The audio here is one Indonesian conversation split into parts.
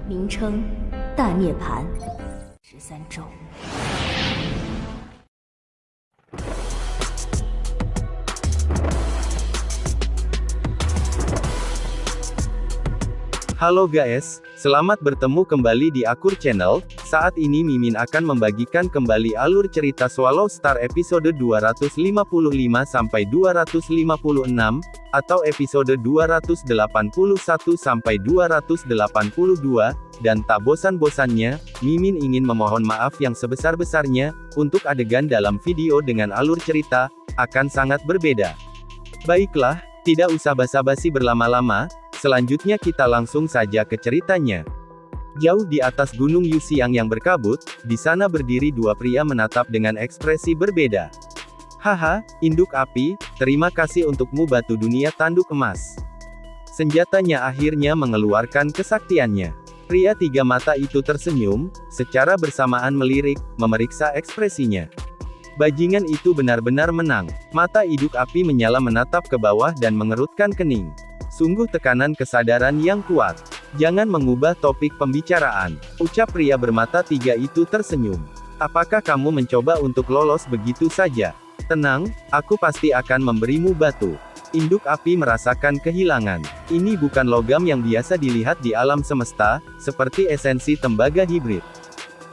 名称：大涅槃13周。Halo guys, selamat bertemu kembali di Akur Channel. Saat ini Mimin akan membagikan kembali alur cerita Swallow Star episode 255-256, atau episode 281-282, dan tak bosan-bosannya, Mimin ingin memohon maaf yang sebesar-besarnya, untuk adegan dalam video dengan alur cerita, akan sangat berbeda. Baiklah, tidak usah basa-basi berlama-lama, selanjutnya kita langsung saja ke ceritanya. Jauh di atas gunung Yuxiang yang berkabut, di sana berdiri dua pria menatap dengan ekspresi berbeda. Haha, induk api, terima kasih untukmu batu dunia tanduk emas. Senjatanya akhirnya mengeluarkan kesaktiannya. Pria tiga mata itu tersenyum, secara bersamaan melirik, memeriksa ekspresinya. Bajingan itu benar-benar menang. Mata induk api menyala menatap ke bawah dan mengerutkan kening. Sungguh tekanan kesadaran yang kuat. Jangan mengubah topik pembicaraan, ucap pria bermata tiga itu tersenyum. Apakah kamu mencoba untuk lolos begitu saja? Tenang, aku pasti akan memberimu batu. Induk api merasakan kehilangan. Ini bukan logam yang biasa dilihat di alam semesta, seperti esensi tembaga hibrid.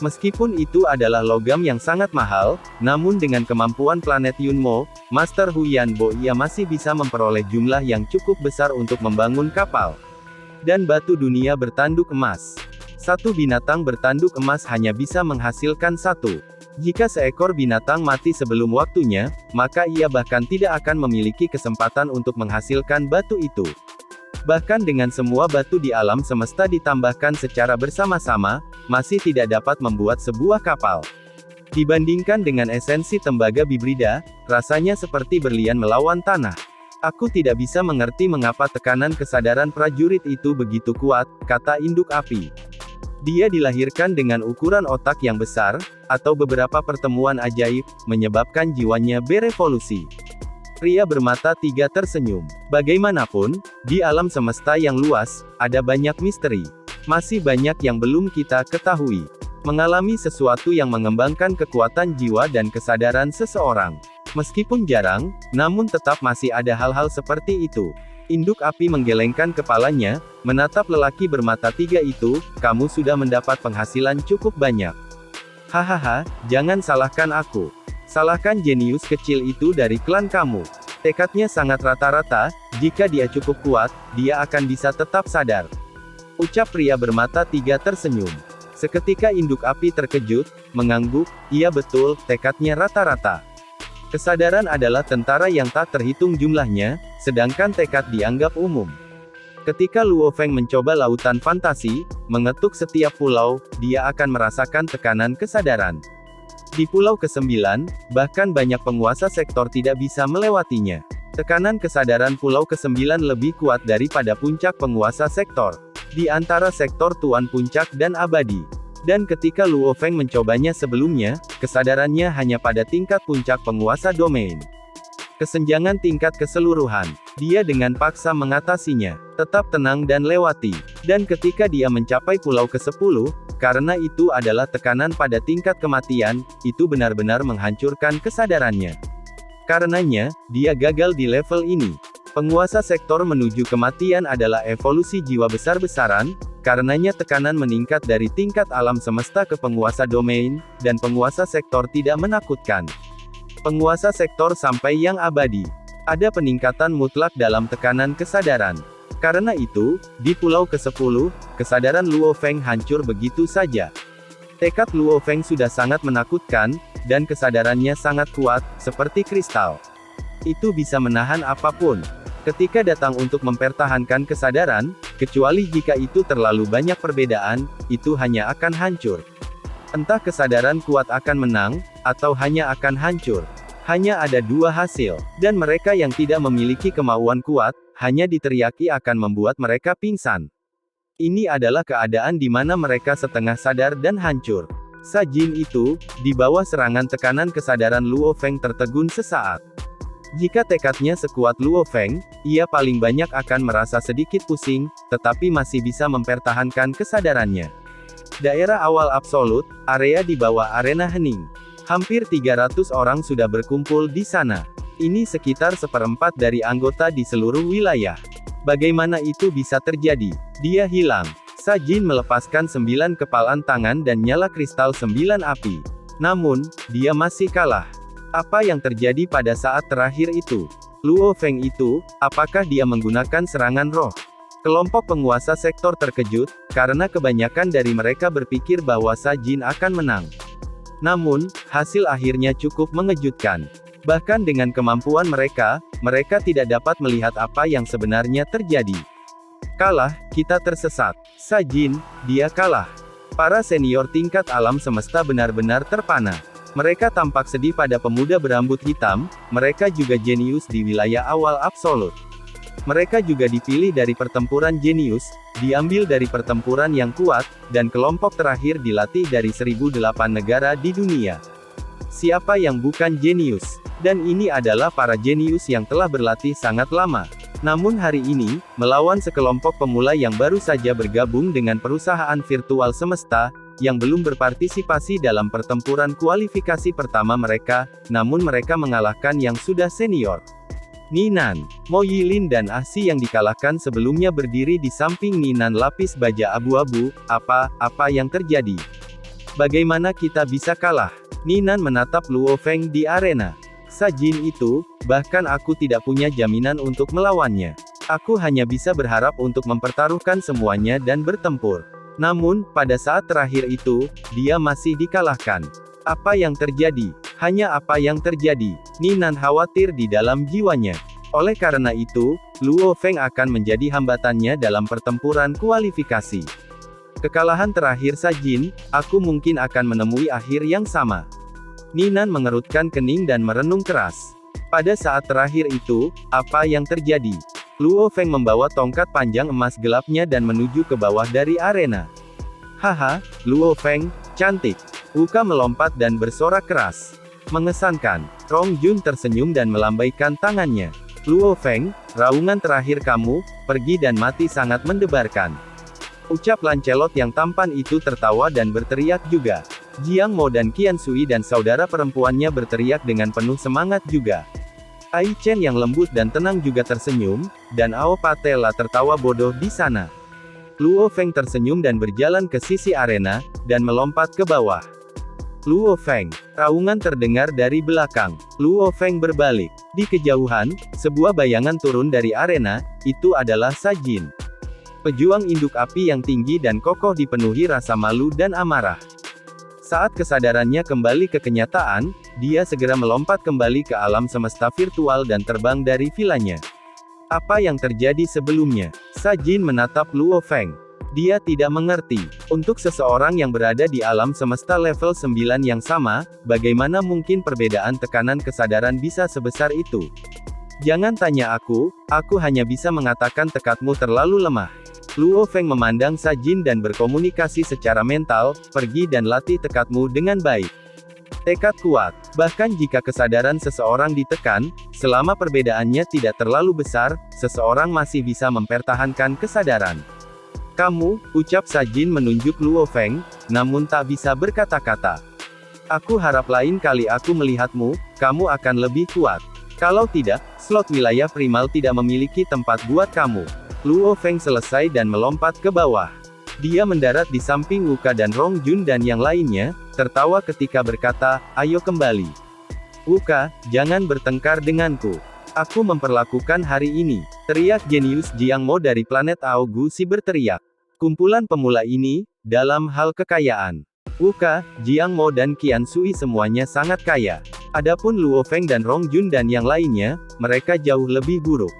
Meskipun itu adalah logam yang sangat mahal, namun dengan kemampuan planet Yunmo, Master Huyanbo ia masih bisa memperoleh jumlah yang cukup besar untuk membangun kapal. Dan batu dunia bertanduk emas. Satu binatang bertanduk emas hanya bisa menghasilkan satu. Jika seekor binatang mati sebelum waktunya, maka ia bahkan tidak akan memiliki kesempatan untuk menghasilkan batu itu. Bahkan dengan semua batu di alam semesta ditambahkan secara bersama-sama, masih tidak dapat membuat sebuah kapal. Dibandingkan dengan esensi tembaga bibrida, rasanya seperti berlian melawan tanah. Aku tidak bisa mengerti mengapa tekanan kesadaran prajurit itu begitu kuat, kata induk api. Dia dilahirkan dengan ukuran otak yang besar, atau beberapa pertemuan ajaib, menyebabkan jiwanya berevolusi. Pria bermata tiga tersenyum. Bagaimanapun, di alam semesta yang luas, ada banyak misteri. Masih banyak yang belum kita ketahui. Mengalami sesuatu yang mengembangkan kekuatan jiwa dan kesadaran seseorang. Meskipun jarang, namun tetap masih ada hal-hal seperti itu. Induk api menggelengkan kepalanya, menatap lelaki bermata tiga itu, kamu sudah mendapat penghasilan cukup banyak. Hahaha, jangan salahkan aku. Salahkan jenius kecil itu dari klan kamu. Tekadnya sangat rata-rata, jika dia cukup kuat, dia akan bisa tetap sadar. Ucap pria bermata tiga tersenyum. Seketika induk api terkejut, mengangguk, iya betul, tekadnya rata-rata. Kesadaran adalah tentara yang tak terhitung jumlahnya, sedangkan tekad dianggap umum. Ketika Luo Feng mencoba lautan fantasi, mengetuk setiap pulau, dia akan merasakan tekanan kesadaran. Di pulau ke-9, bahkan banyak penguasa sektor tidak bisa melewatinya. Tekanan kesadaran pulau ke-9 lebih kuat daripada puncak penguasa sektor. Di antara sektor Tuan Puncak dan Abadi. Dan ketika Luo Feng mencobanya sebelumnya, kesadarannya hanya pada tingkat puncak penguasa domain. Kesenjangan tingkat keseluruhan. Dia dengan paksa mengatasinya. Tetap tenang dan lewati. Dan ketika dia mencapai pulau ke-10, karena itu adalah tekanan pada tingkat kematian, itu benar-benar menghancurkan kesadarannya. Karenanya, dia gagal di level ini. Penguasa sektor menuju kematian adalah evolusi jiwa besar-besaran, karenanya tekanan meningkat dari tingkat alam semesta ke penguasa domain, dan penguasa sektor tidak menakutkan. Penguasa sektor sampai yang abadi. Ada peningkatan mutlak dalam tekanan kesadaran. Karena itu, di pulau ke-10, kesadaran Luo Feng hancur begitu saja. Tekad Luo Feng sudah sangat menakutkan, dan kesadarannya sangat kuat, seperti kristal. Itu bisa menahan apapun. Ketika datang untuk mempertahankan kesadaran, kecuali jika itu terlalu banyak perbedaan, itu hanya akan hancur. Entah kesadaran kuat akan menang, atau hanya akan hancur. Hanya ada dua hasil, dan mereka yang tidak memiliki kemauan kuat, hanya diteriaki akan membuat mereka pingsan. Ini adalah keadaan di mana mereka setengah sadar dan hancur. Sajin itu, di bawah serangan tekanan kesadaran Luo Feng tertegun sesaat. Jika tekadnya sekuat Luo Feng, ia paling banyak akan merasa sedikit pusing, tetapi masih bisa mempertahankan kesadarannya. Daerah awal absolut, area di bawah arena hening. Hampir 300 orang sudah berkumpul di sana. Ini sekitar seperempat dari anggota di seluruh wilayah. Bagaimana itu bisa terjadi? Dia hilang. Sa Jin melepaskan 9 kepalan tangan dan nyala kristal 9 api. Namun, dia masih kalah. Apa yang terjadi pada saat terakhir itu? Luo Feng itu, apakah dia menggunakan serangan roh? Kelompok penguasa sektor terkejut, karena kebanyakan dari mereka berpikir bahwa Sa Jin akan menang. Namun, hasil akhirnya cukup mengejutkan. Bahkan dengan kemampuan mereka, mereka tidak dapat melihat apa yang sebenarnya terjadi. Kalah, kita tersesat. Sa Jin, dia kalah. Para senior tingkat alam semesta benar-benar terpana. Mereka tampak sedih pada pemuda berambut hitam, mereka juga jenius di wilayah awal absolut. Mereka juga dipilih dari pertempuran jenius, diambil dari pertempuran yang kuat, dan kelompok terakhir dilatih dari 1008 negara di dunia. Siapa yang bukan jenius? Dan ini adalah para jenius yang telah berlatih sangat lama. Namun hari ini, melawan sekelompok pemula yang baru saja bergabung dengan perusahaan virtual semesta, yang belum berpartisipasi dalam pertempuran kualifikasi pertama mereka, namun mereka mengalahkan yang sudah senior. Ninan, Mo Yilin dan Ah-Si yang dikalahkan sebelumnya berdiri di samping Ninan lapis baja abu-abu. Apa yang terjadi? Bagaimana kita bisa kalah? Ninan menatap Luo Feng di arena. Sa Jin itu, bahkan aku tidak punya jaminan untuk melawannya. Aku hanya bisa berharap untuk mempertaruhkan semuanya dan bertempur. Namun, pada saat terakhir itu, dia masih dikalahkan. Apa yang terjadi? Hanya apa yang terjadi? Ninan khawatir di dalam jiwanya. Oleh karena itu, Luo Feng akan menjadi hambatannya dalam pertempuran kualifikasi. Kekalahan terakhir Sa Jin, aku mungkin akan menemui akhir yang sama. Ninan mengerutkan kening dan merenung keras. Pada saat terakhir itu, apa yang terjadi? Luo Feng membawa tongkat panjang emas gelapnya dan menuju ke bawah dari arena. Haha, Luo Feng, cantik. Wuka melompat dan bersorak keras. Mengesankan. Rong Jun tersenyum dan melambaikan tangannya. Luo Feng, raungan terakhir kamu, pergi dan mati sangat mendebarkan. Ucap Lancelot yang tampan itu tertawa dan berteriak juga. Jiang Mo dan Qian Sui dan saudara perempuannya berteriak dengan penuh semangat juga. Ai Chen yang lembut dan tenang juga tersenyum, dan Ao Patela tertawa bodoh di sana. Luo Feng tersenyum dan berjalan ke sisi arena, dan melompat ke bawah. Luo Feng. Raungan terdengar dari belakang. Luo Feng berbalik. Di kejauhan, sebuah bayangan turun dari arena, itu adalah Sa Jin. Pejuang induk api yang tinggi dan kokoh dipenuhi rasa malu dan amarah. Saat kesadarannya kembali ke kenyataan, dia segera melompat kembali ke alam semesta virtual dan terbang dari vilanya. Apa yang terjadi sebelumnya? Sa Jin menatap Luo Feng. Dia tidak mengerti. Untuk seseorang yang berada di alam semesta level 9 yang sama, bagaimana mungkin perbedaan tekanan kesadaran bisa sebesar itu? Jangan tanya aku hanya bisa mengatakan tekadmu terlalu lemah. Luo Feng memandang Sa Jin dan berkomunikasi secara mental, pergi dan latih tekadmu dengan baik. Tekad kuat. Bahkan jika kesadaran seseorang ditekan, selama perbedaannya tidak terlalu besar, seseorang masih bisa mempertahankan kesadaran. Kamu, ucap Sa Jin menunjuk Luo Feng, namun tak bisa berkata-kata. Aku harap lain kali aku melihatmu, kamu akan lebih kuat. Kalau tidak, slot wilayah primal tidak memiliki tempat buat kamu. Luo Feng selesai dan melompat ke bawah. Dia mendarat di samping Wuka dan Rong Jun dan yang lainnya, tertawa ketika berkata, ayo kembali. Wuka, jangan bertengkar denganku. Aku memperlakukan hari ini. Teriak jenius Jiang Mo dari planet Aogu Si berteriak. Kumpulan pemula ini, dalam hal kekayaan. Wuka, Jiang Mo dan Qian Sui semuanya sangat kaya. Adapun Luo Feng dan Rong Jun dan yang lainnya, mereka jauh lebih buruk.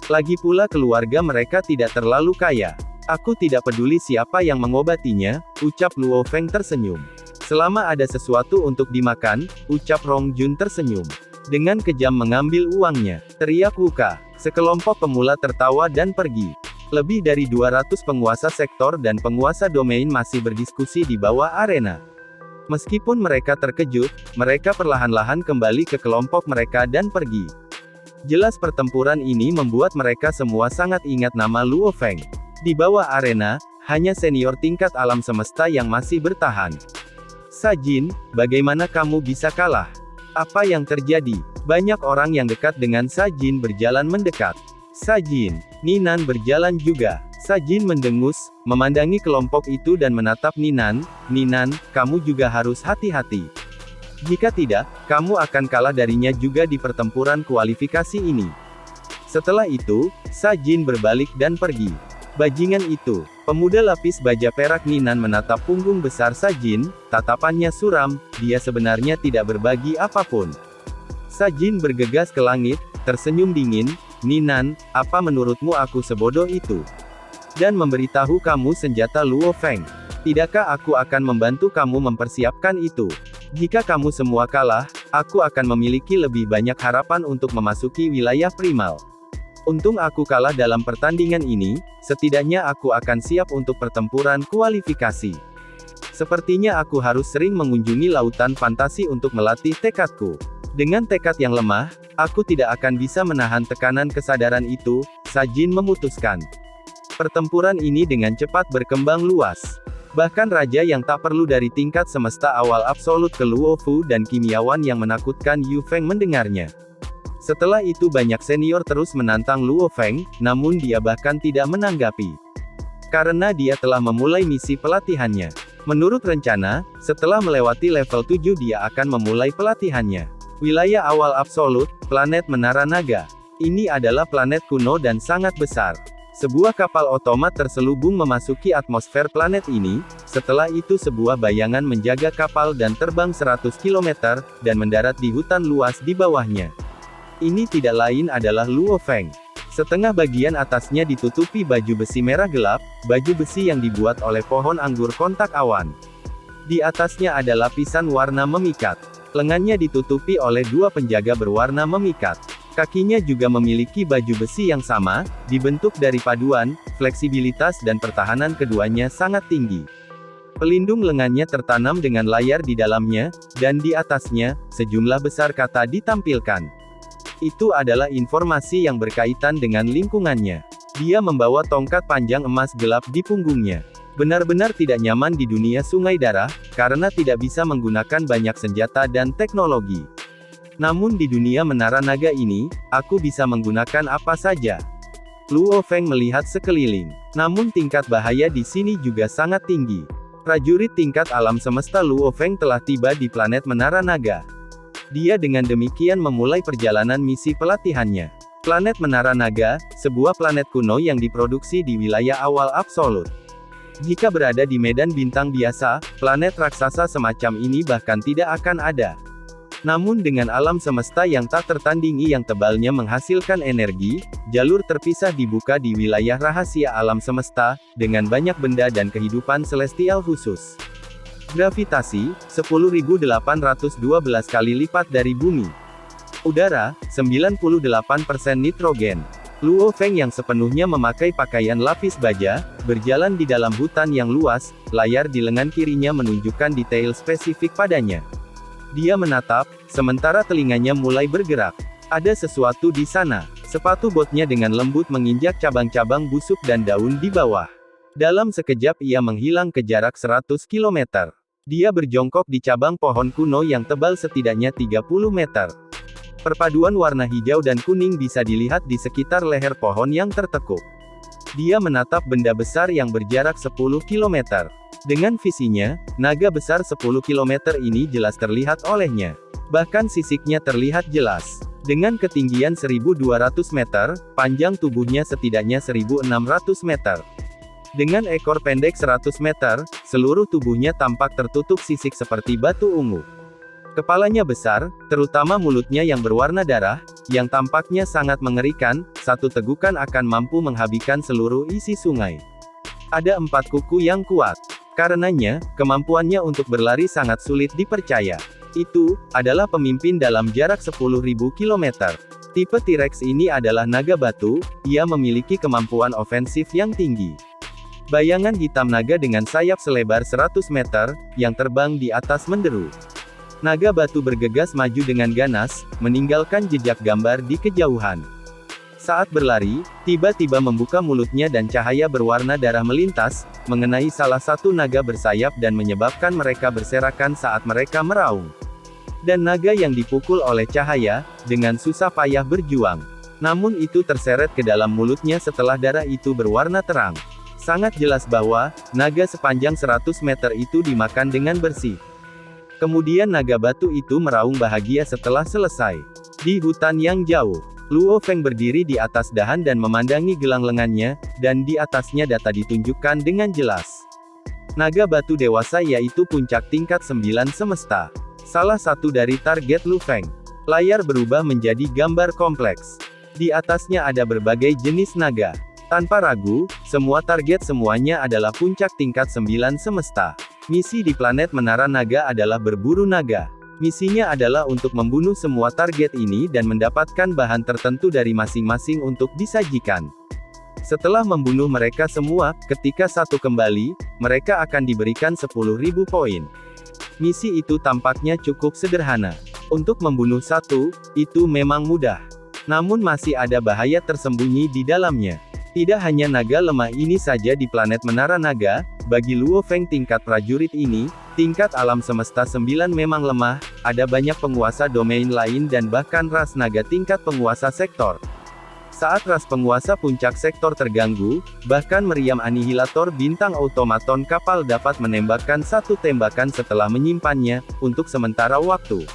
Lagi pula keluarga mereka tidak terlalu kaya. Aku tidak peduli siapa yang mengobatinya, ucap Luo Feng tersenyum. Selama ada sesuatu untuk dimakan, ucap Rong Jun tersenyum. Dengan kejam mengambil uangnya, teriak Wuka. Sekelompok pemula tertawa dan pergi. Lebih dari 200 penguasa sektor dan penguasa domain masih berdiskusi di bawah arena. Meskipun mereka terkejut, mereka perlahan-lahan kembali ke kelompok mereka dan pergi. Jelas pertempuran ini membuat mereka semua sangat ingat nama Luo Feng. Di bawah arena, hanya senior tingkat alam semesta yang masih bertahan. Sajin, bagaimana kamu bisa kalah? Apa yang terjadi? Banyak orang yang dekat dengan Sajin berjalan mendekat. Sajin, Ninan berjalan juga. Sajin mendengus, memandangi kelompok itu dan menatap Ninan. Ninan, kamu juga harus hati-hati. Jika tidak, kamu akan kalah darinya juga di pertempuran kualifikasi ini. Setelah itu, Sajin berbalik dan pergi. Bajingan itu, pemuda lapis baja perak Ninan menatap punggung besar Sajin, tatapannya suram, dia sebenarnya tidak berbagi apapun. Sajin bergegas ke langit, tersenyum dingin, Ninan, apa menurutmu aku sebodoh itu? Dan memberitahu kamu senjata Luo Feng. Tidakkah aku akan membantu kamu mempersiapkan itu? Jika kamu semua kalah, aku akan memiliki lebih banyak harapan untuk memasuki wilayah primal. Untung aku kalah dalam pertandingan ini, setidaknya aku akan siap untuk pertempuran kualifikasi. Sepertinya aku harus sering mengunjungi lautan fantasi untuk melatih tekadku. Dengan tekad yang lemah, aku tidak akan bisa menahan tekanan kesadaran itu, Sajin memutuskan. Pertempuran ini dengan cepat berkembang luas. Bahkan raja yang tak perlu dari tingkat semesta awal absolut ke Luo Fu dan kimiawan yang menakutkan Yu Feng mendengarnya. Setelah itu banyak senior terus menantang Luo Feng, namun dia bahkan tidak menanggapi. Karena dia telah memulai misi pelatihannya. Menurut rencana, setelah melewati level 7 dia akan memulai pelatihannya. Wilayah awal absolut, planet Menara Naga. Ini adalah planet kuno dan sangat besar. Sebuah kapal otomat terselubung memasuki atmosfer planet ini, setelah itu sebuah bayangan menjaga kapal dan terbang 100 km, dan mendarat di hutan luas di bawahnya. Ini tidak lain adalah Luo Feng. Setengah bagian atasnya ditutupi baju besi merah gelap, baju besi yang dibuat oleh pohon anggur kontak awan. Di atasnya ada lapisan warna memikat. Lengannya ditutupi oleh dua penjaga berwarna memikat. Kakinya juga memiliki baju besi yang sama, dibentuk dari paduan, fleksibilitas dan pertahanan keduanya sangat tinggi. Pelindung lengannya tertanam dengan layar di dalamnya, dan di atasnya, sejumlah besar kata ditampilkan. Itu adalah informasi yang berkaitan dengan lingkungannya. Dia membawa tongkat panjang emas gelap di punggungnya. Benar-benar tidak nyaman di dunia sungai darah, karena tidak bisa menggunakan banyak senjata dan teknologi. Namun di dunia Menara Naga ini, aku bisa menggunakan apa saja. Luo Feng melihat sekeliling. Namun tingkat bahaya di sini juga sangat tinggi. Prajurit tingkat alam semesta Luo Feng telah tiba di planet Menara Naga. Dia dengan demikian memulai perjalanan misi pelatihannya. Planet Menara Naga, sebuah planet kuno yang diproduksi di wilayah awal absolut. Jika berada di medan bintang biasa, planet raksasa semacam ini bahkan tidak akan ada. Namun dengan alam semesta yang tak tertandingi yang tebalnya menghasilkan energi, jalur terpisah dibuka di wilayah rahasia alam semesta, dengan banyak benda dan kehidupan celestial khusus. Gravitasi, 10.812 kali lipat dari bumi. Udara, 98% nitrogen. Luo Feng yang sepenuhnya memakai pakaian lapis baja, berjalan di dalam hutan yang luas, layar di lengan kirinya menunjukkan detail spesifik padanya. Dia menatap, sementara telinganya mulai bergerak. Ada sesuatu di sana. Sepatu botnya dengan lembut menginjak cabang-cabang busuk dan daun di bawah. Dalam sekejap ia menghilang ke jarak 100 km. Dia berjongkok di cabang pohon kuno yang tebal setidaknya 30 meter. Perpaduan warna hijau dan kuning bisa dilihat di sekitar leher pohon yang tertekuk. Dia menatap benda besar yang berjarak 10 km. Dengan visinya, naga besar 10 km ini jelas terlihat olehnya. Bahkan sisiknya terlihat jelas. Dengan ketinggian 1200 meter, panjang tubuhnya setidaknya 1600 meter. Dengan ekor pendek 100 meter, seluruh tubuhnya tampak tertutup sisik seperti batu ungu. Kepalanya besar, terutama mulutnya yang berwarna darah, yang tampaknya sangat mengerikan, satu tegukan akan mampu menghabiskan seluruh isi sungai. Ada 4 kuku yang kuat. Karenanya, kemampuannya untuk berlari sangat sulit dipercaya. Itu adalah pemimpin dalam jarak 10.000 km. Tipe T-Rex ini adalah naga batu, ia memiliki kemampuan ofensif yang tinggi. Bayangan hitam naga dengan sayap selebar 100 meter, yang terbang di atas menderu. Naga batu bergegas maju dengan ganas, meninggalkan jejak gambar di kejauhan. Saat berlari, tiba-tiba membuka mulutnya dan cahaya berwarna darah melintas, mengenai salah satu naga bersayap dan menyebabkan mereka berserakan saat mereka meraung. Dan naga yang dipukul oleh cahaya, dengan susah payah berjuang. Namun itu terseret ke dalam mulutnya setelah darah itu berwarna terang. Sangat jelas bahwa, naga sepanjang 100 meter itu dimakan dengan bersih. Kemudian naga batu itu meraung bahagia setelah selesai. Di hutan yang jauh, Luo Feng berdiri di atas dahan dan memandangi gelang lengannya, dan di atasnya data ditunjukkan dengan jelas. Naga batu dewasa yaitu puncak tingkat 9 semesta. Salah satu dari target Lu Feng. Layar berubah menjadi gambar kompleks. Di atasnya ada berbagai jenis naga. Tanpa ragu, semua target semuanya adalah puncak tingkat 9 semesta. Misi di planet Menara Naga adalah berburu naga. Misinya adalah untuk membunuh semua target ini dan mendapatkan bahan tertentu dari masing-masing untuk disajikan. Setelah membunuh mereka semua, ketika satu kembali, mereka akan diberikan 10.000 poin. Misi itu tampaknya cukup sederhana. Untuk membunuh satu, itu memang mudah. Namun masih ada bahaya tersembunyi di dalamnya. Tidak hanya naga lemah ini saja di planet Menara Naga, bagi Luo Feng tingkat prajurit ini, tingkat alam semesta 9 memang lemah, ada banyak penguasa domain lain dan bahkan ras naga tingkat penguasa sektor. Saat ras penguasa puncak sektor terganggu, bahkan meriam anihilator bintang otomaton kapal dapat menembakkan satu tembakan setelah menyimpannya, untuk sementara waktu.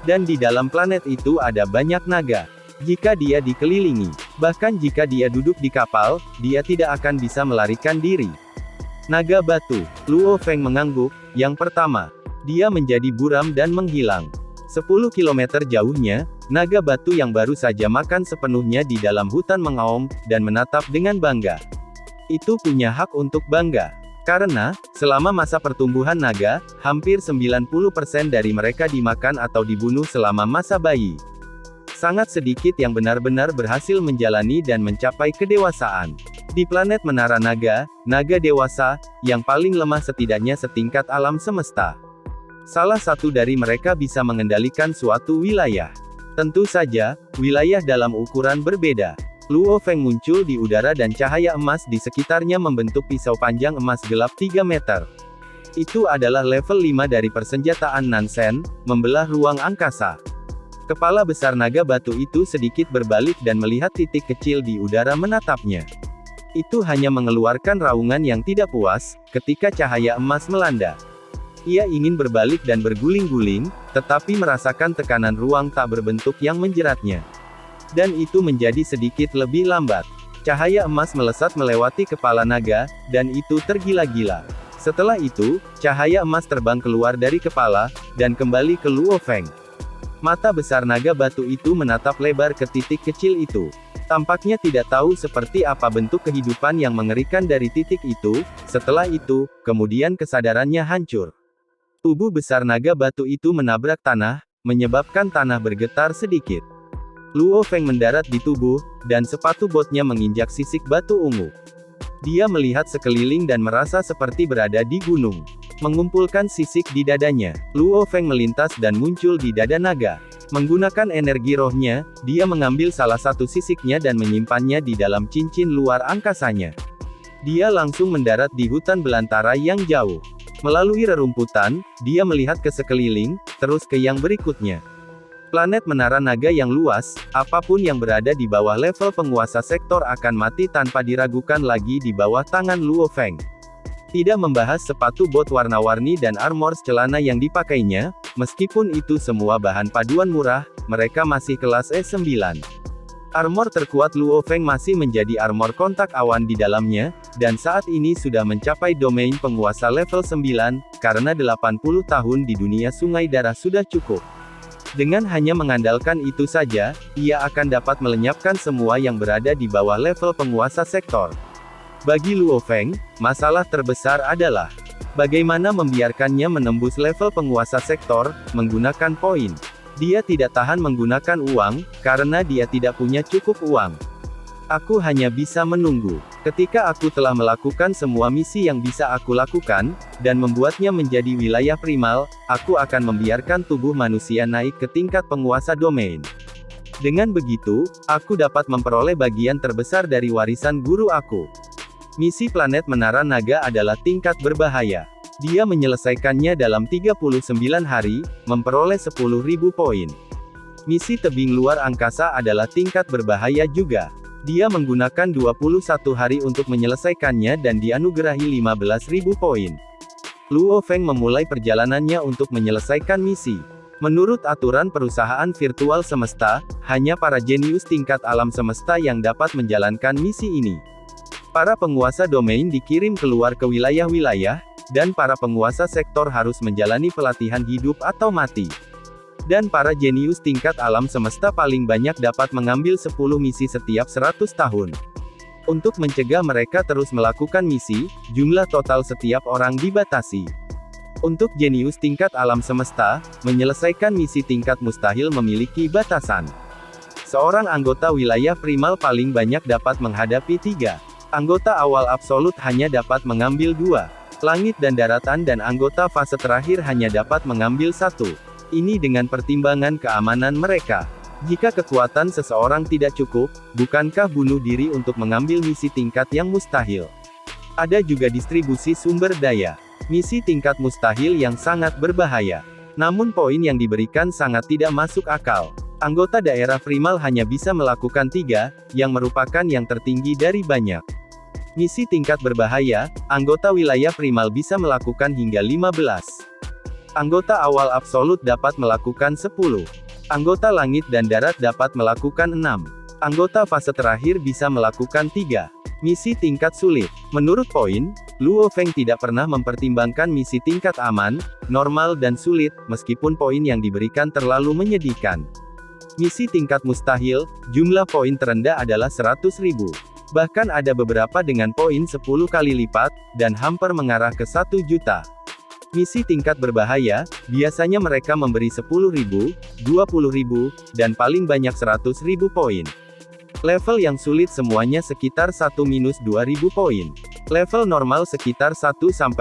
Dan di dalam planet itu ada banyak naga. Jika dia dikelilingi, bahkan jika dia duduk di kapal, dia tidak akan bisa melarikan diri. Naga batu, Luo Feng mengangguk. Yang pertama, dia menjadi buram dan menghilang. 10 km jauhnya, naga batu yang baru saja makan sepenuhnya di dalam hutan mengaum, dan menatap dengan bangga. Itu punya hak untuk bangga. Karena, selama masa pertumbuhan naga, hampir 90% dari mereka dimakan atau dibunuh selama masa bayi. Sangat sedikit yang benar-benar berhasil menjalani dan mencapai kedewasaan. Di planet Menara Naga, naga dewasa, yang paling lemah setidaknya setingkat alam semesta. Salah satu dari mereka bisa mengendalikan suatu wilayah. Tentu saja, wilayah dalam ukuran berbeda. Luo Feng muncul di udara dan cahaya emas di sekitarnya membentuk pisau panjang emas gelap 3 meter. Itu adalah level 5 dari persenjataan Nansen, membelah ruang angkasa. Kepala besar naga batu itu sedikit berbalik dan melihat titik kecil di udara menatapnya. Itu hanya mengeluarkan raungan yang tidak puas, ketika cahaya emas melanda. Ia ingin berbalik dan berguling-guling, tetapi merasakan tekanan ruang tak berbentuk yang menjeratnya. Dan itu menjadi sedikit lebih lambat. Cahaya emas melesat melewati kepala naga, dan itu tergila-gila. Setelah itu, cahaya emas terbang keluar dari kepala, dan kembali ke Luo Feng. Mata besar naga batu itu menatap lebar ke titik kecil itu. Tampaknya tidak tahu seperti apa bentuk kehidupan yang mengerikan dari titik itu. Setelah itu, kemudian kesadarannya hancur. Tubuh besar naga batu itu menabrak tanah, menyebabkan tanah bergetar sedikit. Luo Feng mendarat di tubuh, dan sepatu botnya menginjak sisik batu ungu. Dia melihat sekeliling dan merasa seperti berada di gunung. Mengumpulkan sisik di dadanya, Luo Feng melintas dan muncul di dada naga. Menggunakan energi rohnya, dia mengambil salah satu sisiknya dan menyimpannya di dalam cincin luar angkasanya. Dia langsung mendarat di hutan belantara yang jauh. Melalui rerumputan, dia melihat ke sekeliling, terus ke yang berikutnya. Planet Menara Naga yang luas, apapun yang berada di bawah level penguasa sektor akan mati tanpa diragukan lagi di bawah tangan Luo Feng. Tidak membahas sepatu bot warna-warni dan armor celana yang dipakainya, meskipun itu semua bahan paduan murah, mereka masih kelas E9. Armor terkuat Luo Feng masih menjadi armor kontak awan di dalamnya, dan saat ini sudah mencapai domain penguasa level 9, karena 80 tahun di dunia sungai darah sudah cukup. Dengan hanya mengandalkan itu saja, ia akan dapat melenyapkan semua yang berada di bawah level penguasa sektor. Bagi Luo Feng, masalah terbesar adalah bagaimana membiarkannya menembus level penguasa sektor, menggunakan poin. Dia tidak tahan menggunakan uang, karena dia tidak punya cukup uang. Aku hanya bisa menunggu. Ketika aku telah melakukan semua misi yang bisa aku lakukan, dan membuatnya menjadi wilayah primal, aku akan membiarkan tubuh manusia naik ke tingkat penguasa domain. Dengan begitu, aku dapat memperoleh bagian terbesar dari warisan guru aku. Misi planet Menara Naga adalah tingkat berbahaya. Dia menyelesaikannya dalam 39 hari, memperoleh 10.000 poin. Misi tebing luar angkasa adalah tingkat berbahaya juga. Dia menggunakan 21 hari untuk menyelesaikannya dan dianugerahi 15.000 poin. Luo Feng memulai perjalanannya untuk menyelesaikan misi. Menurut aturan perusahaan virtual semesta, hanya para jenius tingkat alam semesta yang dapat menjalankan misi ini. Para penguasa domain dikirim keluar ke wilayah-wilayah, dan para penguasa sektor harus menjalani pelatihan hidup atau mati. Dan para jenius tingkat alam semesta paling banyak dapat mengambil 10 misi setiap 100 tahun. Untuk mencegah mereka terus melakukan misi, jumlah total setiap orang dibatasi. Untuk jenius tingkat alam semesta, menyelesaikan misi tingkat mustahil memiliki batasan. Seorang anggota wilayah primal paling banyak dapat menghadapi 3. Anggota awal absolut hanya dapat mengambil 2. Langit dan daratan dan anggota fase terakhir hanya dapat mengambil 1. Ini dengan pertimbangan keamanan mereka. Jika kekuatan seseorang tidak cukup, bukankah bunuh diri untuk mengambil misi tingkat yang mustahil? Ada juga distribusi sumber daya. Misi tingkat mustahil yang sangat berbahaya. Namun poin yang diberikan sangat tidak masuk akal. Anggota daerah primal hanya bisa melakukan 3, yang merupakan yang tertinggi dari banyak. Misi tingkat berbahaya, anggota wilayah primal bisa melakukan hingga 15. Anggota awal absolut dapat melakukan 10. Anggota langit dan darat dapat melakukan 6. Anggota fase terakhir bisa melakukan 3. Misi tingkat sulit. Menurut poin, Luo Feng tidak pernah mempertimbangkan misi tingkat aman, normal dan sulit, meskipun poin yang diberikan terlalu menyedihkan. Misi tingkat mustahil, jumlah poin terendah adalah 100.000. Bahkan ada beberapa dengan poin 10 kali lipat, dan hampir mengarah ke 1 juta. Misi tingkat berbahaya, biasanya mereka memberi 10.000, 20.000, dan paling banyak 100.000 poin. Level yang sulit semuanya sekitar 1-2.000 poin. Level normal sekitar 1-200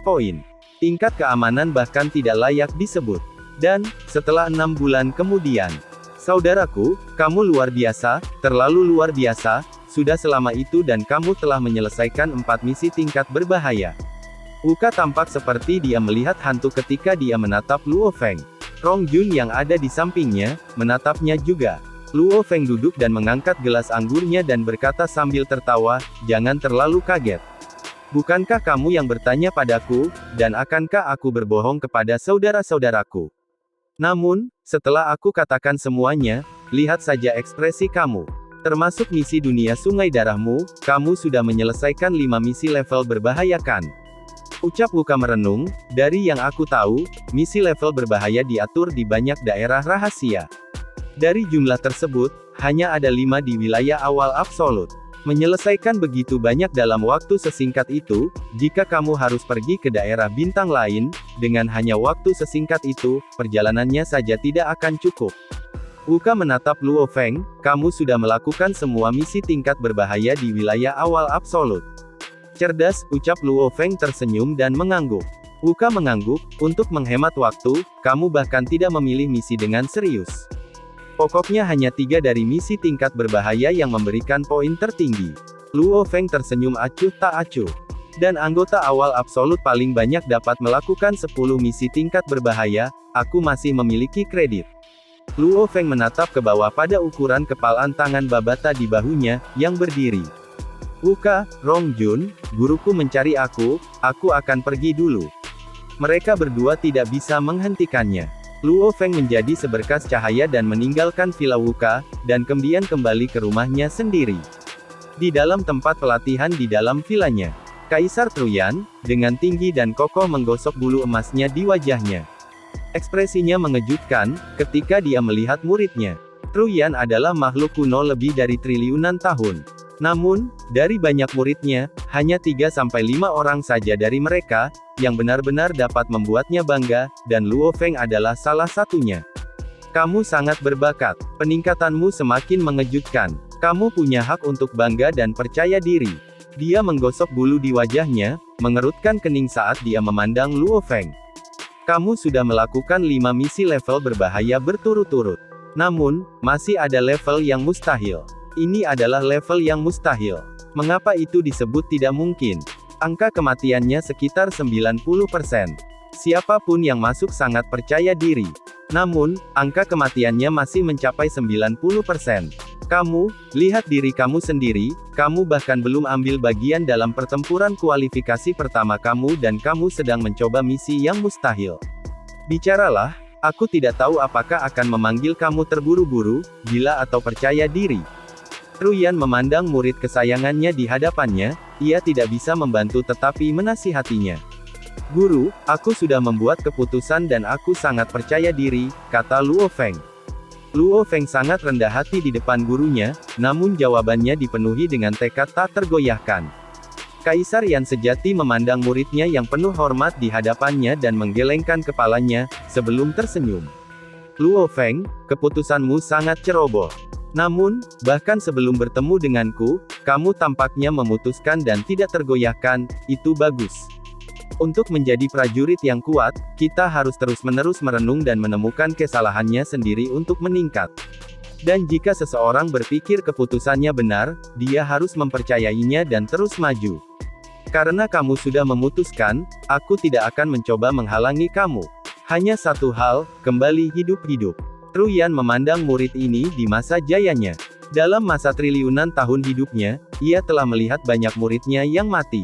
poin. Tingkat keamanan bahkan tidak layak disebut. Dan, setelah 6 bulan kemudian, saudaraku, kamu luar biasa, terlalu luar biasa, sudah selama itu dan kamu telah menyelesaikan 4 misi tingkat berbahaya. Wuka tampak seperti dia melihat hantu ketika dia menatap Luo Feng. Rong Jun yang ada di sampingnya, menatapnya juga. Luo Feng duduk dan mengangkat gelas anggurnya dan berkata sambil tertawa, jangan terlalu kaget. Bukankah kamu yang bertanya padaku, dan akankah aku berbohong kepada saudara-saudaraku? Namun, setelah aku katakan semuanya, lihat saja ekspresi kamu. Termasuk misi dunia sungai darahmu, kamu sudah menyelesaikan 5 misi level berbahaya kan? Ucap Wuka merenung, dari yang aku tahu, misi level berbahaya diatur di banyak daerah rahasia. Dari jumlah tersebut, hanya ada 5 di wilayah awal absolut. Menyelesaikan begitu banyak dalam waktu sesingkat itu, jika kamu harus pergi ke daerah bintang lain, dengan hanya waktu sesingkat itu, perjalanannya saja tidak akan cukup. Wuka menatap Luo Feng, kamu sudah melakukan semua misi tingkat berbahaya di wilayah awal absolut. Cerdas, ucap Luo Feng tersenyum dan mengangguk. Wuka mengangguk, untuk menghemat waktu, kamu bahkan tidak memilih misi dengan serius. Pokoknya hanya 3 dari misi tingkat berbahaya yang memberikan poin tertinggi. Luo Feng tersenyum acuh tak acuh. Dan anggota awal absolut paling banyak dapat melakukan 10 misi tingkat berbahaya, aku masih memiliki kredit. Luo Feng menatap ke bawah pada ukuran kepalan tangan Babata di bahunya, yang berdiri. Wuka, Rong Jun, guruku mencari aku akan pergi dulu. Mereka berdua tidak bisa menghentikannya. Luo Feng menjadi seberkas cahaya dan meninggalkan Villa Wuka, dan kemudian kembali ke rumahnya sendiri. Di dalam tempat pelatihan di dalam vilanya, Kaisar Truyan, dengan tinggi dan kokoh menggosok bulu emasnya di wajahnya. Ekspresinya mengejutkan, ketika dia melihat muridnya. Truyan adalah makhluk kuno lebih dari triliunan tahun. Namun, dari banyak muridnya, hanya 3-5 orang saja dari mereka, yang benar-benar dapat membuatnya bangga, dan Luo Feng adalah salah satunya. Kamu sangat berbakat. Peningkatanmu semakin mengejutkan. Kamu punya hak untuk bangga dan percaya diri. Dia menggosok bulu di wajahnya, mengerutkan kening saat dia memandang Luo Feng. Kamu sudah melakukan 5 misi level berbahaya berturut-turut. Namun, masih ada level yang mustahil. Ini adalah level yang mustahil. Mengapa itu disebut tidak mungkin? Angka kematiannya sekitar 90%. Siapapun yang masuk sangat percaya diri. Namun, angka kematiannya masih mencapai 90%. Kamu, lihat diri kamu sendiri, kamu bahkan belum ambil bagian dalam pertempuran kualifikasi pertama kamu dan kamu sedang mencoba misi yang mustahil. Bicaralah, aku tidak tahu apakah akan memanggil kamu terburu-buru, gila atau percaya diri. Ruyan memandang murid kesayangannya di hadapannya, ia tidak bisa membantu tetapi menasihatinya. Guru, aku sudah membuat keputusan dan aku sangat percaya diri, kata Luo Feng. Luo Feng sangat rendah hati di depan gurunya, namun jawabannya dipenuhi dengan tekad tak tergoyahkan. Kaisar yang sejati memandang muridnya yang penuh hormat di hadapannya dan menggelengkan kepalanya, sebelum tersenyum. Luo Feng, keputusanmu sangat ceroboh. Namun, bahkan sebelum bertemu denganku, kamu tampaknya memutuskan dan tidak tergoyahkan, itu bagus. Untuk menjadi prajurit yang kuat, kita harus terus-menerus merenung dan menemukan kesalahannya sendiri untuk meningkat. Dan jika seseorang berpikir keputusannya benar, dia harus mempercayainya dan terus maju. Karena kamu sudah memutuskan, aku tidak akan mencoba menghalangi kamu. Hanya satu hal, kembali hidup-hidup. Ruyan memandang murid ini di masa jayanya. Dalam masa triliunan tahun hidupnya, ia telah melihat banyak muridnya yang mati.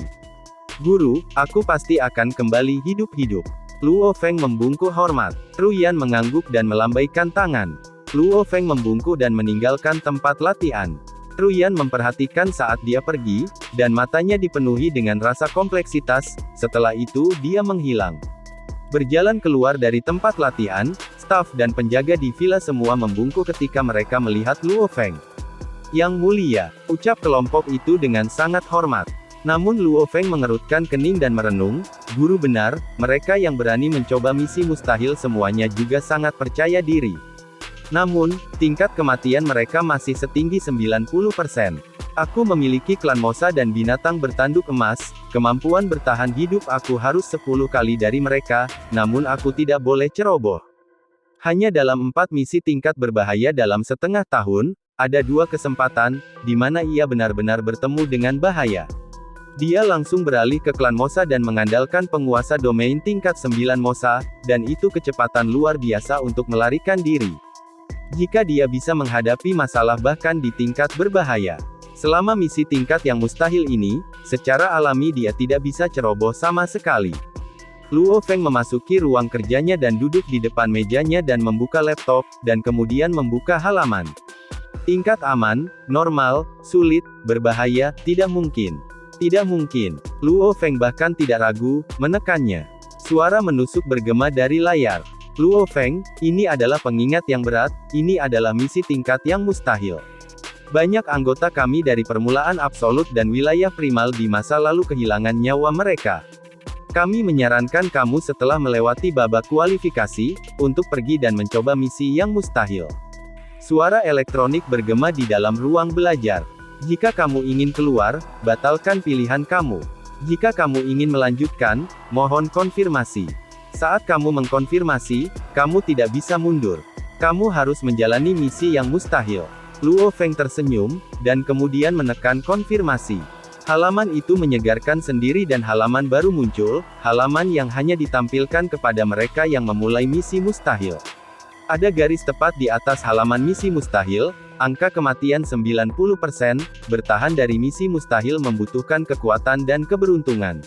Guru, aku pasti akan kembali hidup-hidup. Luo Feng membungkuk hormat. Ruyan mengangguk dan melambaikan tangan. Luo Feng membungkuk dan meninggalkan tempat latihan. Ruyan memperhatikan saat dia pergi, dan matanya dipenuhi dengan rasa kompleksitas, setelah itu dia menghilang. Berjalan keluar dari tempat latihan, staf dan penjaga di villa semua membungkuk ketika mereka melihat Luo Feng. Yang mulia, ucap kelompok itu dengan sangat hormat. Namun Luo Feng mengerutkan kening dan merenung, guru benar, mereka yang berani mencoba misi mustahil semuanya juga sangat percaya diri. Namun, tingkat kematian mereka masih setinggi 90%. Aku memiliki klan Mosa dan binatang bertanduk emas, kemampuan bertahan hidup aku harus 10 kali dari mereka, namun aku tidak boleh ceroboh. Hanya dalam 4 misi tingkat berbahaya dalam setengah tahun, ada 2 kesempatan, di mana ia benar-benar bertemu dengan bahaya. Dia langsung beralih ke klan Mosa dan mengandalkan penguasa domain tingkat 9 Mosa, dan itu kecepatan luar biasa untuk melarikan diri. Jika dia bisa menghadapi masalah bahkan di tingkat berbahaya. Selama misi tingkat yang mustahil ini, secara alami dia tidak bisa ceroboh sama sekali. Luo Feng memasuki ruang kerjanya dan duduk di depan mejanya dan membuka laptop, dan kemudian membuka halaman. Tingkat aman, normal, sulit, berbahaya, tidak mungkin. Tidak mungkin. Luo Feng bahkan tidak ragu, menekannya. Suara menusuk bergema dari layar. Luo Feng, ini adalah pengingat yang berat, ini adalah misi tingkat yang mustahil. Banyak anggota kami dari permulaan absolut dan wilayah primal di masa lalu kehilangan nyawa mereka. Kami menyarankan kamu setelah melewati babak kualifikasi, untuk pergi dan mencoba misi yang mustahil. Suara elektronik bergema di dalam ruang belajar. Jika kamu ingin keluar, batalkan pilihan kamu. Jika kamu ingin melanjutkan, mohon konfirmasi. Saat kamu mengkonfirmasi, kamu tidak bisa mundur. Kamu harus menjalani misi yang mustahil. Luo Feng tersenyum, dan kemudian menekan konfirmasi. Halaman itu menyegarkan sendiri dan halaman baru muncul, halaman yang hanya ditampilkan kepada mereka yang memulai misi mustahil. Ada garis tepat di atas halaman misi mustahil, angka kematian 90%, bertahan dari misi mustahil membutuhkan kekuatan dan keberuntungan.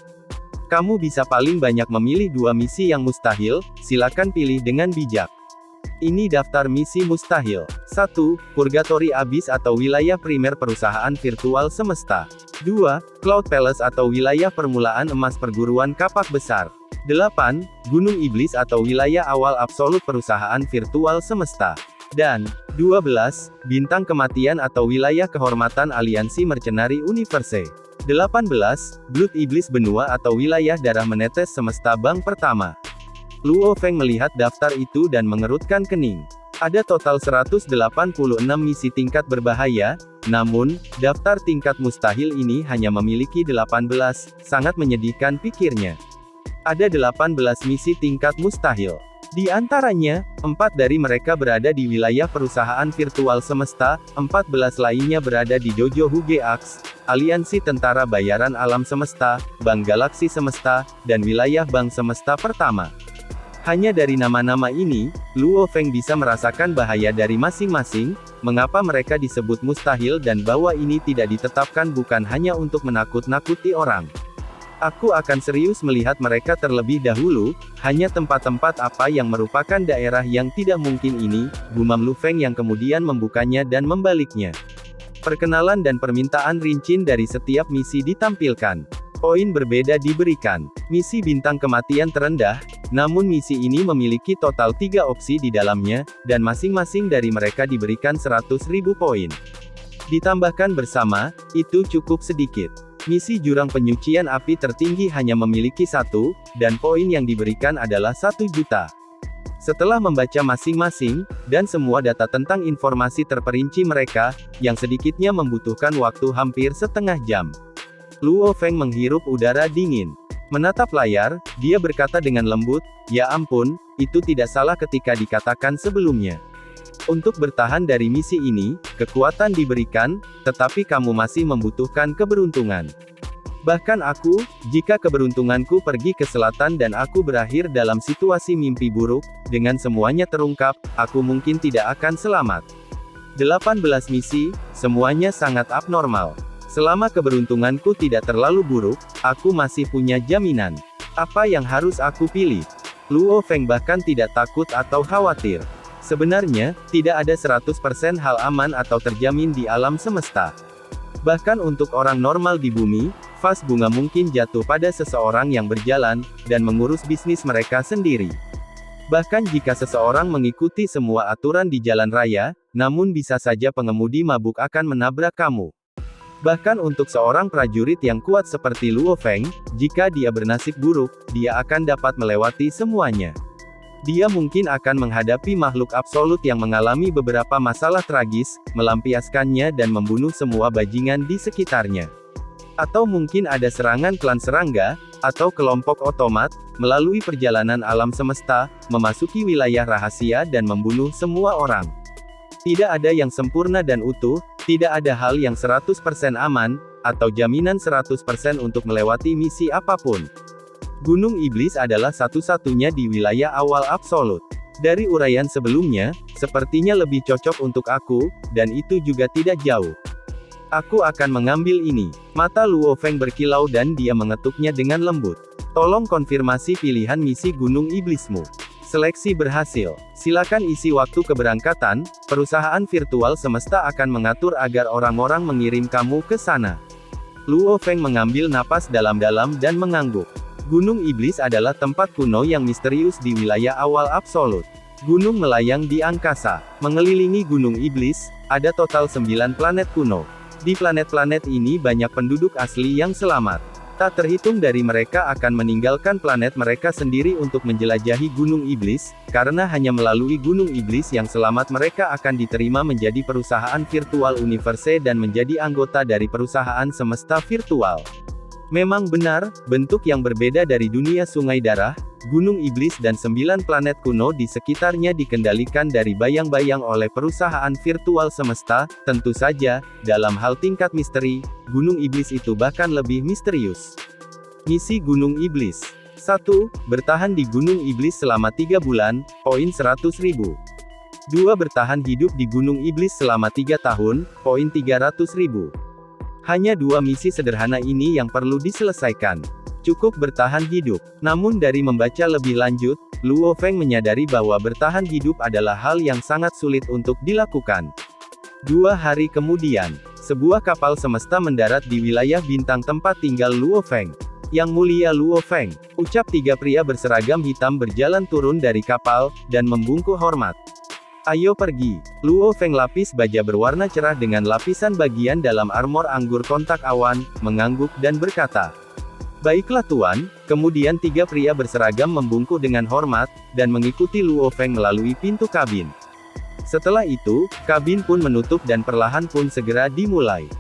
Kamu bisa paling banyak memilih 2 misi yang mustahil, silakan pilih dengan bijak. Ini daftar misi mustahil. 1. Purgatory Abyss atau wilayah primer perusahaan virtual semesta. 2. Cloud Palace atau wilayah permulaan emas perguruan kapak besar. 8. Gunung Iblis atau wilayah awal absolut perusahaan virtual semesta. Dan 12. Bintang kematian atau wilayah kehormatan aliansi mercenari universe. 18. Blood Iblis benua atau wilayah darah menetes semesta bank pertama. Luo Feng melihat daftar itu dan mengerutkan kening. Ada total 186 misi tingkat berbahaya, Namun, daftar tingkat mustahil ini hanya memiliki 18, sangat menyedihkan pikirnya. Ada 18 misi tingkat mustahil. Di antaranya, 4 dari mereka berada di wilayah perusahaan virtual semesta, 14 lainnya berada di Dojo Hugeax, aliansi tentara bayaran alam semesta, bank galaksi semesta, dan wilayah bank semesta pertama. Hanya dari nama-nama ini, Luo Feng bisa merasakan bahaya dari masing-masing, mengapa mereka disebut mustahil dan bahwa ini tidak ditetapkan bukan hanya untuk menakut-nakuti orang. Aku akan serius melihat mereka terlebih dahulu, hanya tempat-tempat apa yang merupakan daerah yang tidak mungkin ini, gumam Lu Feng yang kemudian membukanya dan membaliknya. Perkenalan dan permintaan rinci dari setiap misi ditampilkan. Poin berbeda diberikan. Misi bintang kematian terendah, namun misi ini memiliki total 3 opsi di dalamnya, dan masing-masing dari mereka diberikan 100.000 poin. Ditambahkan bersama, itu cukup sedikit. Misi jurang penyucian api tertinggi hanya memiliki 1, dan poin yang diberikan adalah 1 juta. Setelah membaca masing-masing, dan semua data tentang informasi terperinci mereka, yang sedikitnya membutuhkan waktu hampir setengah jam. Luo Feng menghirup udara dingin. Menatap layar, dia berkata dengan lembut, "Ya ampun, itu tidak salah ketika dikatakan sebelumnya. Untuk bertahan dari misi ini, kekuatan diberikan, tetapi kamu masih membutuhkan keberuntungan. Bahkan aku, jika keberuntunganku pergi ke selatan dan aku berakhir dalam situasi mimpi buruk, dengan semuanya terungkap, aku mungkin tidak akan selamat. 18 misi, semuanya sangat abnormal. Selama keberuntunganku tidak terlalu buruk, aku masih punya jaminan. Apa yang harus aku pilih?" Luo Feng bahkan tidak takut atau khawatir. Sebenarnya, tidak ada 100% hal aman atau terjamin di alam semesta. Bahkan untuk orang normal di bumi, vas bunga mungkin jatuh pada seseorang yang berjalan, dan mengurus bisnis mereka sendiri. Bahkan jika seseorang mengikuti semua aturan di jalan raya, namun bisa saja pengemudi mabuk akan menabrak kamu. Bahkan untuk seorang prajurit yang kuat seperti Luo Feng, jika dia bernasib buruk, dia akan dapat melewati semuanya. Dia mungkin akan menghadapi makhluk absolut yang mengalami beberapa masalah tragis, melampiaskannya dan membunuh semua bajingan di sekitarnya. Atau mungkin ada serangan klan serangga, atau kelompok otomat, melalui perjalanan alam semesta, memasuki wilayah rahasia dan membunuh semua orang. Tidak ada yang sempurna dan utuh, tidak ada hal yang 100% aman, atau jaminan 100% untuk melewati misi apapun. Gunung Iblis adalah satu-satunya di wilayah awal absolut. Dari uraian sebelumnya, sepertinya lebih cocok untuk aku, dan itu juga tidak jauh. Aku akan mengambil ini. Mata Luo Feng berkilau dan dia mengetuknya dengan lembut. Tolong konfirmasi pilihan misi Gunung Iblismu. Seleksi berhasil. Silakan isi waktu keberangkatan, perusahaan virtual semesta akan mengatur agar orang-orang mengirim kamu ke sana. Luo Feng mengambil napas dalam-dalam dan mengangguk. Gunung Iblis adalah tempat kuno yang misterius di wilayah awal absolut. Gunung melayang di angkasa. Mengelilingi Gunung Iblis, ada total 9 planet kuno. Di planet-planet ini banyak penduduk asli yang selamat. Tak terhitung dari mereka akan meninggalkan planet mereka sendiri untuk menjelajahi Gunung Iblis, karena hanya melalui Gunung Iblis yang selamat mereka akan diterima menjadi perusahaan virtual universe dan menjadi anggota dari perusahaan semesta virtual. Memang benar, bentuk yang berbeda dari dunia sungai darah, Gunung Iblis dan 9 planet kuno di sekitarnya dikendalikan dari bayang-bayang oleh perusahaan virtual semesta, tentu saja, dalam hal tingkat misteri, Gunung Iblis itu bahkan lebih misterius. Misi Gunung Iblis 1. Bertahan di Gunung Iblis selama 3 bulan, poin 100.000. 2. Bertahan hidup di Gunung Iblis selama 3 tahun, poin 300.000. Hanya 2 misi sederhana ini yang perlu diselesaikan. Cukup bertahan hidup. Namun dari membaca lebih lanjut, Luo Feng menyadari bahwa bertahan hidup adalah hal yang sangat sulit untuk dilakukan. 2 hari kemudian, sebuah kapal semesta mendarat di wilayah bintang tempat tinggal Luo Feng. "Yang mulia Luo Feng," ucap 3 pria berseragam hitam berjalan turun dari kapal, dan membungkuk hormat. "Ayo pergi." Luo Feng lapis baja berwarna cerah dengan lapisan bagian dalam armor anggur kontak awan, mengangguk dan berkata, "Baiklah tuan." Kemudian 3 pria berseragam membungkuk dengan hormat, dan mengikuti Luo Feng melalui pintu kabin. Setelah itu, kabin pun menutup dan perlahan pun segera dimulai.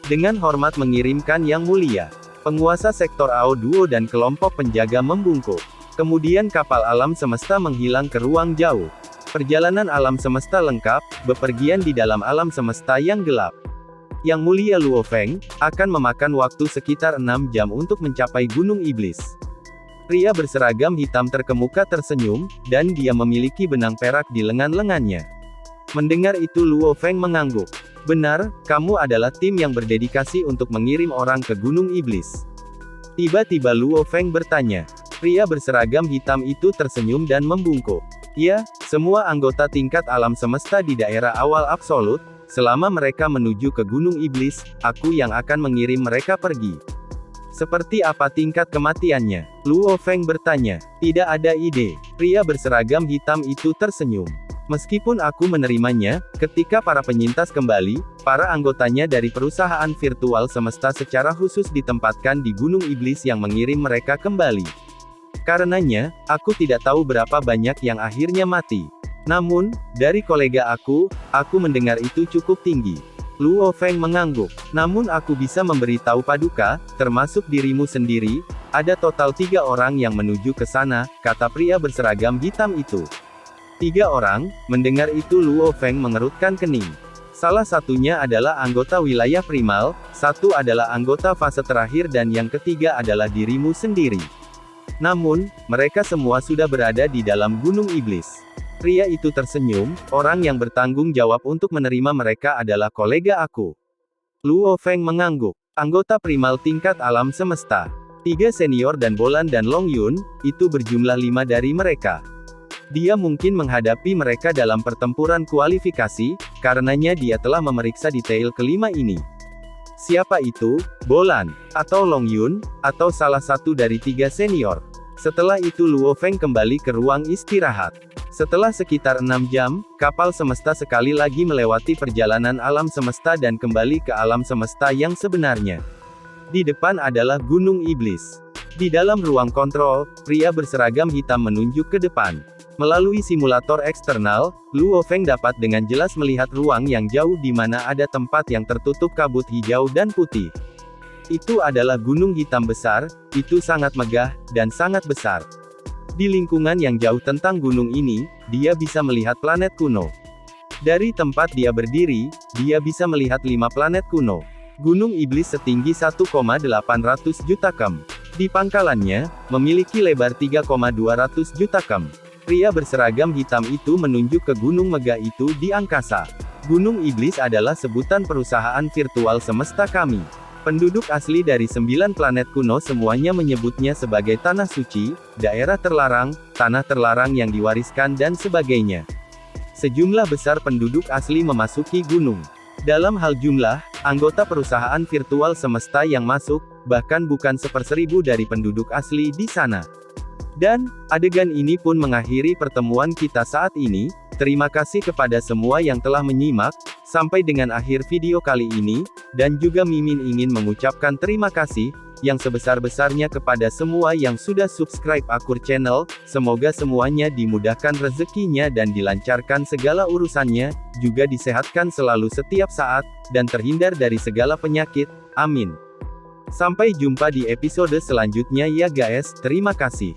Dengan hormat mengirimkan Yang Mulia. Penguasa sektor AO2 dan kelompok penjaga membungkuk. Kemudian kapal alam semesta menghilang ke ruang jauh. Perjalanan alam semesta lengkap, bepergian di dalam alam semesta yang gelap. Yang Mulia Luo Feng, akan memakan waktu sekitar 6 jam untuk mencapai Gunung Iblis. Pria berseragam hitam terkemuka tersenyum, dan dia memiliki benang perak di lengan-lengannya. Mendengar itu Luo Feng mengangguk. Benar, kamu adalah tim yang berdedikasi untuk mengirim orang ke Gunung Iblis. Tiba-tiba Luo Feng bertanya. Pria berseragam hitam itu tersenyum dan membungkuk. Ya, semua anggota tingkat alam semesta di daerah awal absolut, selama mereka menuju ke Gunung Iblis, aku yang akan mengirim mereka pergi. Seperti apa tingkat kematiannya? Luo Feng bertanya. Tidak ada ide. Pria berseragam hitam itu tersenyum. Meskipun aku menerimanya, ketika para penyintas kembali, para anggotanya dari perusahaan virtual semesta secara khusus ditempatkan di Gunung Iblis yang mengirim mereka kembali. Karenanya, aku tidak tahu berapa banyak yang akhirnya mati. Namun, dari kolega aku mendengar itu cukup tinggi. Luo Feng mengangguk. Namun aku bisa memberitahu Paduka, termasuk dirimu sendiri, ada total 3 orang yang menuju ke sana, kata pria berseragam hitam itu. 3 orang, mendengar itu Luo Feng mengerutkan kening. Salah satunya adalah anggota wilayah primal, satu adalah anggota fase terakhir dan yang ketiga adalah dirimu sendiri. Namun, mereka semua sudah berada di dalam Gunung Iblis. Pria itu tersenyum, orang yang bertanggung jawab untuk menerima mereka adalah kolega aku. Luo Feng mengangguk. Anggota primal tingkat alam semesta. 3 senior dan Bolan dan Long Yun, itu berjumlah 5 dari mereka. Dia mungkin menghadapi mereka dalam pertempuran kualifikasi, karenanya dia telah memeriksa detail kelima ini. Siapa itu? Bolan, atau Long Yun, atau salah satu dari 3 senior. Setelah itu Luo Feng kembali ke ruang istirahat. Setelah sekitar 6 jam, kapal semesta sekali lagi melewati perjalanan alam semesta dan kembali ke alam semesta yang sebenarnya. Di depan adalah Gunung Iblis. Di dalam ruang kontrol, pria berseragam hitam menunjuk ke depan. Melalui simulator eksternal, Luo Feng dapat dengan jelas melihat ruang yang jauh di mana ada tempat yang tertutup kabut hijau dan putih. Itu adalah gunung hitam besar, itu sangat megah, dan sangat besar. Di lingkungan yang jauh tentang gunung ini, dia bisa melihat planet kuno. Dari tempat dia berdiri, dia bisa melihat 5 planet kuno. Gunung Iblis setinggi 1,800 juta km. Di pangkalannya, memiliki lebar 3,200 juta km. Pria berseragam hitam itu menunjuk ke gunung megah itu di angkasa. Gunung Iblis adalah sebutan perusahaan virtual semesta kami. Penduduk asli dari 9 planet kuno semuanya menyebutnya sebagai tanah suci, daerah terlarang, tanah terlarang yang diwariskan dan sebagainya. Sejumlah besar penduduk asli memasuki gunung. Dalam hal jumlah, anggota perusahaan virtual semesta yang masuk, bahkan bukan 1/1000 dari penduduk asli di sana. Dan, adegan ini pun mengakhiri pertemuan kita saat ini. Terima kasih kepada semua yang telah menyimak, sampai dengan akhir video kali ini, dan juga Mimin ingin mengucapkan terima kasih, yang sebesar-besarnya kepada semua yang sudah subscribe Akur Channel, semoga semuanya dimudahkan rezekinya dan dilancarkan segala urusannya, juga disehatkan selalu setiap saat, dan terhindar dari segala penyakit, amin. Sampai jumpa di episode selanjutnya ya guys, terima kasih.